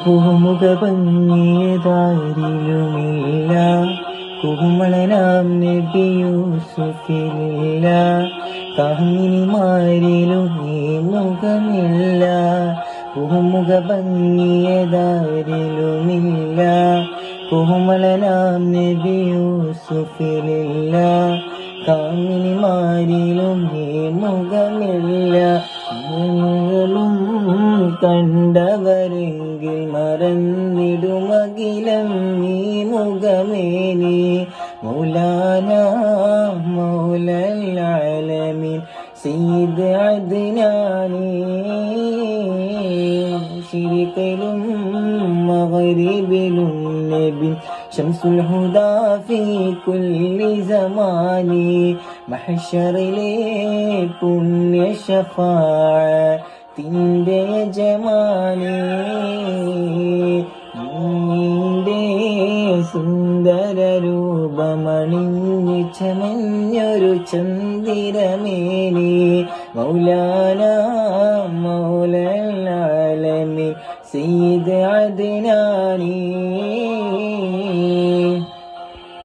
പൂമുഖ ഭംഗിയതാരിലുമില്ല, കുമ്മളനാം നബി യൂസുഫിലില്ല, കാമിനിമാരിലും ഈ മുഖമില്ല. പൂമുഖ ഭംഗിയതാരിലുമില്ല, കുമ്മളനാം നബി യൂസുഫിലില്ല, കാമിനിമാരിലും ഈ മുഖമില്ല. മുകളും കണ്ടവരെങ്കിൽ മറന്നിടുമകിലം ഈ മുഖമേനി. മൗലാന മൗലൽ ആലമീൻ സയ്യിദ് അദ്നാനി. ശിരിക്കിലും മഗ്രിബിലും നബി ശംസുൽ ഹുദാ ഫീ കുല്ലി സമാനി. മഹ്ശറിലെ പുണ്യ ശഫാഅത്തിന്റെ യജമാനി. നിന്റെ സുന്ദര രൂപമണിഞ്ഞു ചമഞ്ഞൊരു ചന്ദിരമേനി. മൗലാന മൗലൽ ആലമീൻ സയ്യിദ് അദ്നാനി.